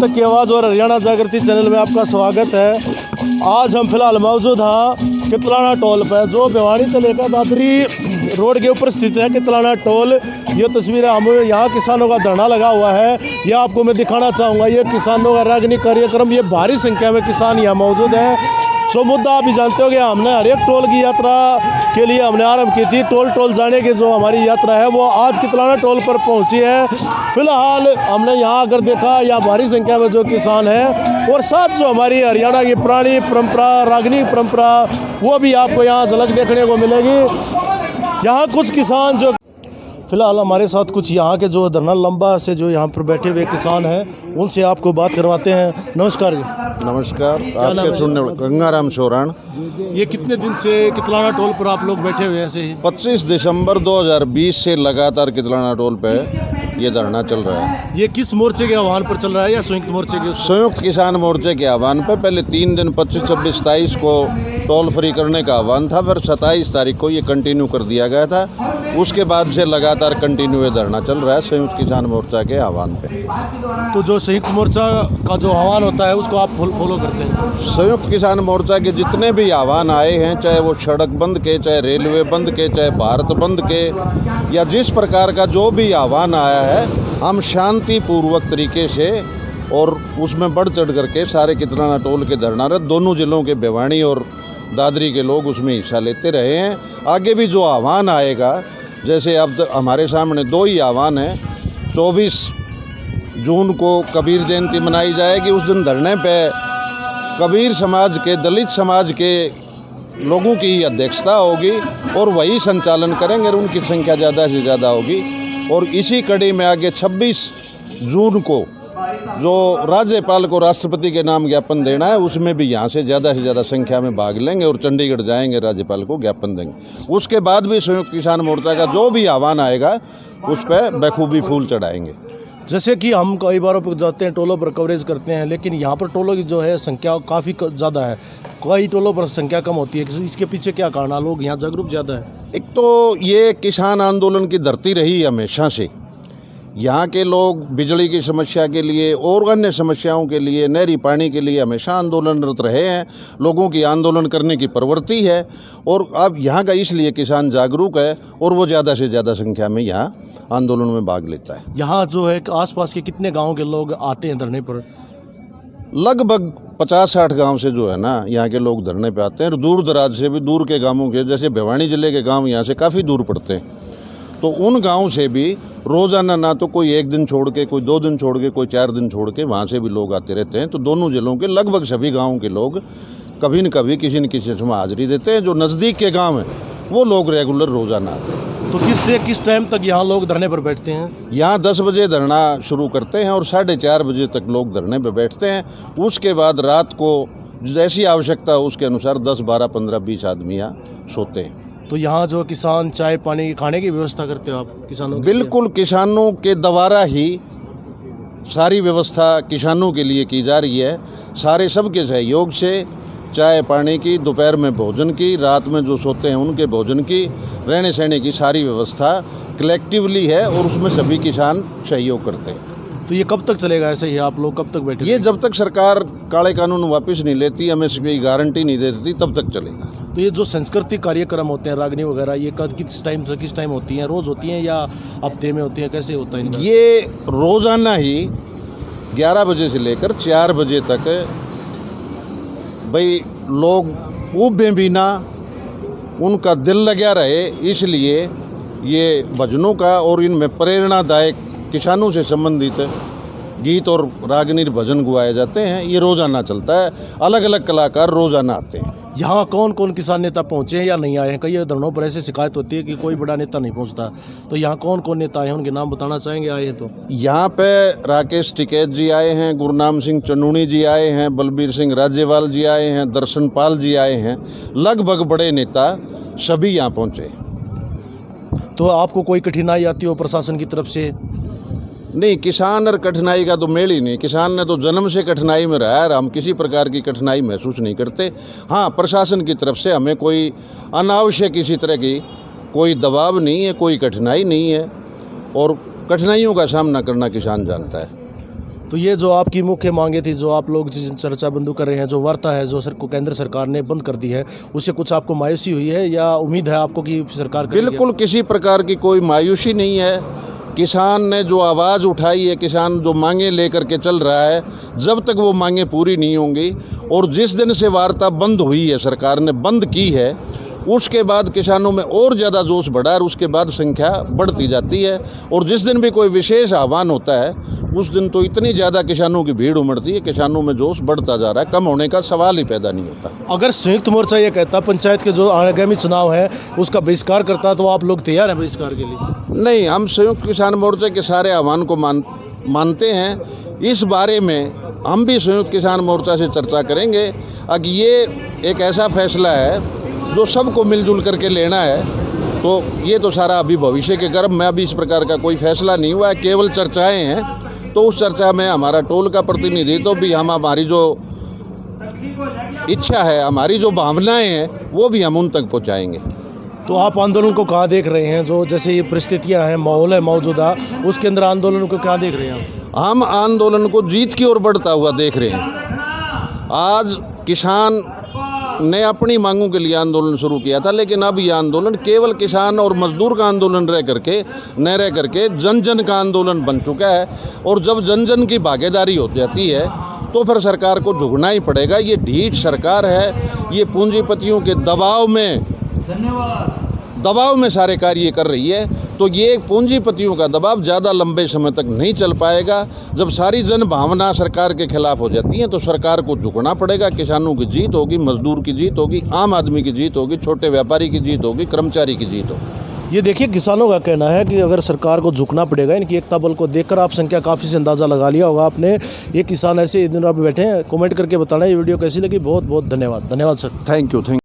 तक की आवाज़ और हरियाणा जागृति चैनल में आपका स्वागत है। आज हम फिलहाल मौजूद हैं कितलाना टोल पर, जो भिवानी से लेकर दादरी रोड के ऊपर स्थित है कितलाना टोल। ये तस्वीर हम यहाँ किसानों का धरना लगा हुआ है, यह आपको मैं दिखाना चाहूँगा। ये किसानों का रागनी कार्यक्रम, ये भारी संख्या में किसान यहाँ मौजूद हैं। जो मुद्दा आप भी जानते हो कि हमने हर एक टोल की यात्रा के लिए हमने आरंभ की थी। टोल जाने की जो हमारी यात्रा है वो आज कितलाना टोल पर पहुंची है। फिलहाल हमने यहाँ आकर देखा, यहाँ भारी संख्या में जो किसान हैं और साथ जो हमारी हरियाणा की पुरानी परंपरा, रागनी परंपरा, वो भी आपको यहाँ झलक देखने को मिलेगी। यहाँ कुछ किसान जो फिलहाल हमारे साथ कुछ यहाँ के जो धरना लंबा से जो यहाँ पर बैठे हुए किसान हैं, उनसे आपको बात करवाते हैं। नमस्कार जी। नमस्कार। आपके सुनने गंगाराम सोरान। ये कितने दिन से कितलाना टोल पर आप लोग बैठे हुए हैं? ऐसे ही 25 दिसंबर 2020 से लगातार कितलाना टोल पे ये धरना चल रहा है। ये किस मोर्चे के आह्वान पर चल रहा है या संयुक्त मोर्चे के? संयुक्त किसान मोर्चे के आह्वान पर पहले 3 दिन 25, 26, 27 को टोल फ्री करने का आह्वान था, फिर 27 तारीख को ये कंटिन्यू कर दिया गया था। उसके बाद से लगातार कंटिन्यू ये धरना चल रहा है संयुक्त किसान मोर्चा के आह्वान पे। तो जो संयुक्त मोर्चा का जो आह्वान होता है उसको आप फॉलो करते हैं? संयुक्त किसान मोर्चा के जितने भी आह्वान आए हैं, चाहे वो सड़क बंद के, चाहे रेलवे बंद के, चाहे भारत बंद के, या जिस प्रकार का जो भी आह्वान आया है, हम शांतिपूर्वक तरीके से और उसमें बढ़ चढ़ करके सारे कितलाना टोल के धरनारत दोनों जिलों के भिवानी और दादरी के लोग उसमें हिस्सा लेते रहे हैं। आगे भी जो आह्वान आएगा, जैसे अब हमारे सामने 2 ही आह्वान हैं। 24 जून को कबीर जयंती मनाई जाएगी। उस दिन धरने पे कबीर समाज के, दलित समाज के लोगों की ही अध्यक्षता होगी और वही संचालन करेंगे और उनकी संख्या ज़्यादा से ज़्यादा होगी। और इसी कड़ी में आगे 26 जून को जो राज्यपाल को राष्ट्रपति के नाम ज्ञापन देना है, उसमें भी यहाँ से ज़्यादा संख्या में भाग लेंगे और चंडीगढ़ जाएंगे, राज्यपाल को ज्ञापन देंगे। उसके बाद भी संयुक्त किसान मोर्चा का जो भी आह्वान आएगा उस पर बखूबी फूल चढ़ाएंगे। जैसे कि हम कई बारों पर जाते हैं, टोलों पर कवरेज करते हैं, लेकिन यहाँ पर टोलों की जो है संख्या काफ़ी ज़्यादा है। कई टोलों पर संख्या कम होती है, इसके पीछे क्या कारण है? लोग यहाँ जागरूक ज़्यादा है। एक तो ये किसान आंदोलन की धरती रही हमेशा से। यहाँ के लोग बिजली की समस्या के लिए और अन्य समस्याओं के लिए, नहरी पानी के लिए हमेशा आंदोलनरत रहे हैं। लोगों की आंदोलन करने की प्रवृत्ति है और अब यहाँ का इसलिए किसान जागरूक है और वो ज़्यादा से ज़्यादा संख्या में यहाँ आंदोलन में भाग लेता है। यहाँ जो है आसपास के कितने गाँव के लोग आते हैं धरने पर? लगभग 50-60 गांव से जो है ना यहाँ के लोग धरने पे आते हैं। और दूर दराज से भी, दूर के गांवों के, जैसे भिवानी ज़िले के गांव यहाँ से काफ़ी दूर पड़ते हैं, तो उन गांव से भी रोज़ाना ना तो कोई 1 दिन छोड़ के, कोई 2 दिन छोड़ के, कोई 4 दिन छोड़ के वहाँ से भी लोग आते रहते हैं। तो दोनों जिलों के लगभग सभी गाँव के लोग कभी न कभी किसी न किसी समय हाजिरी देते हैं। जो नज़दीक के गाँव हैं वो लोग रेगुलर रोज़ाना आते हैं। तो किस से किस टाइम तक यहाँ लोग धरने पर बैठते हैं? यहाँ 10 बजे धरना शुरू करते हैं और 4:30 बजे तक लोग धरने पर बैठते हैं। उसके बाद रात को जैसी आवश्यकता हो उसके अनुसार 10, 12, 15, 20 आदमी यहाँ सोते हैं। तो यहाँ जो किसान चाय पानी खाने की व्यवस्था करते हो आप किसानों के? बिल्कुल, किसानों के द्वारा ही सारी व्यवस्था किसानों के लिए की जा रही है। सारे सबके सहयोग से चाय पानी की, दोपहर में भोजन की, रात में जो सोते हैं उनके भोजन की, रहने सहने की सारी व्यवस्था कलेक्टिवली है और उसमें सभी किसान सहयोग करते हैं। तो ये कब तक चलेगा ऐसे ही? आप लोग कब तक बैठे? ये जब तक सरकार काले कानून वापस नहीं लेती, हमें कोई गारंटी नहीं दे देती, तब तक चलेगा। तो ये जो सांस्कृतिक कार्यक्रम होते हैं, रागनी वगैरह, ये किस टाइम से किस टाइम होती हैं? रोज़ होती हैं या हफ्ते में होती हैं? कैसे होता है इनका? ये रोज़ाना ही 11 बजे से लेकर 4 बजे तक भाई लोग ऊबे भी ना, उनका दिल लगा रहे, इसलिए ये भजनों का और इनमें प्रेरणादायक किसानों से संबंधित गीत और रागनी भजन गुआए जाते हैं। ये रोज़ाना चलता है, अलग अलग कलाकार रोज़ाना आते हैं। यहाँ कौन कौन किसान नेता पहुँचे हैं या नहीं आए हैं? कई धरनों पर ऐसे शिकायत होती है कि कोई बड़ा नेता नहीं पहुँचता, तो यहाँ कौन कौन नेता आए हैं, उनके नाम बताना चाहेंगे आए हैं तो? यहाँ पे राकेश टिकैत जी आए हैं, गुरनाम सिंह चनूनी जी आए हैं, बलबीर सिंह राज्यवाल जी आए हैं, दर्शन पाल जी आए हैं। लगभग बड़े नेता सभी यहाँ पहुँचे। तो आपको कोई कठिनाई आती हो प्रशासन की तरफ से? नहीं, किसान और कठिनाई का तो मेल ही नहीं। किसान ने तो जन्म से कठिनाई में रहा है, हम किसी प्रकार की कठिनाई महसूस नहीं करते। हाँ, प्रशासन की तरफ से हमें कोई अनावश्यक किसी तरह की कोई दबाव नहीं है, कोई कठिनाई नहीं है और कठिनाइयों का सामना करना किसान जानता है। तो ये जो आपकी मुख्य मांगे थी, जो आप लोग जिस चर्चा बंदू कर रहे हैं, जो वार्ता है जो केंद्र सरकार ने बंद कर दी है, उससे कुछ आपको मायूसी हुई है या उम्मीद है आपको कि सरकार करेगी? बिल्कुल किसी प्रकार की कोई मायूसी नहीं है। किसान ने जो आवाज़ उठाई है, किसान जो मांगे लेकर के चल रहा है, जब तक वो मांगे पूरी नहीं होंगी और जिस दिन से वार्ता बंद हुई है, सरकार ने बंद की है, उसके बाद किसानों में और ज़्यादा जोश बढ़ा और उसके बाद संख्या बढ़ती जाती है। और जिस दिन भी कोई विशेष आह्वान होता है उस दिन तो इतनी ज़्यादा किसानों की भीड़ उमड़ती है, किसानों में जोश बढ़ता जा रहा है, कम होने का सवाल ही पैदा नहीं होता। अगर संयुक्त मोर्चा ये कहता पंचायत के जो आगामी चुनाव है उसका बहिष्कार करता, तो आप लोग तैयार हैं बहिष्कार के लिए? नहीं, हम संयुक्त किसान मोर्चे के सारे आह्वान को मानते हैं। इस बारे में हम भी संयुक्त किसान मोर्चा से चर्चा करेंगे। अब ये एक ऐसा फैसला है जो सबको मिलजुल करके लेना है, तो ये तो सारा अभी भविष्य के गर्भ में, अभी इस प्रकार का कोई फैसला नहीं हुआ है, केवल चर्चाएं हैं। तो उस चर्चा में हमारा टोल का प्रतिनिधित्व भी, हम हमारी जो इच्छा है, हमारी जो भावनाएं हैं, वो भी हम उन तक पहुंचाएंगे। तो आप आंदोलन को कहाँ देख रहे हैं? जो जैसे ये परिस्थितियाँ हैं, माहौल है मौजूदा, उसके अंदर आंदोलन को कहाँ देख रहे हैं? हम आंदोलन को जीत की ओर बढ़ता हुआ देख रहे हैं। आज किसान ने अपनी मांगों के लिए आंदोलन शुरू किया था, लेकिन अब यह आंदोलन केवल किसान और मजदूर का आंदोलन रह करके जन जन का आंदोलन बन चुका है। और जब जन जन की भागीदारी हो जाती है तो फिर सरकार को झुकना ही पड़ेगा। ये ढीठ सरकार है, ये पूंजीपतियों के दबाव में सारे कार्य कर रही है। तो ये पूंजीपतियों का दबाव ज़्यादा लंबे समय तक नहीं चल पाएगा। जब सारी जन भावना सरकार के खिलाफ हो जाती है तो सरकार को झुकना पड़ेगा। किसानों की जीत होगी, मजदूर की जीत होगी, आम आदमी की जीत होगी, छोटे व्यापारी की जीत होगी, कर्मचारी की जीत होगी। ये देखिए, किसानों का कहना है कि अगर सरकार को झुकना पड़ेगा। इनकी एकता बल को देखकर आप संख्या काफ़ी से अंदाज़ा लगा लिया होगा आपने। ये किसान ऐसे दिन आप बैठे हैं, कमेंट करके बताना ये वीडियो कैसी लगी। बहुत बहुत धन्यवाद। धन्यवाद सर। Thank you.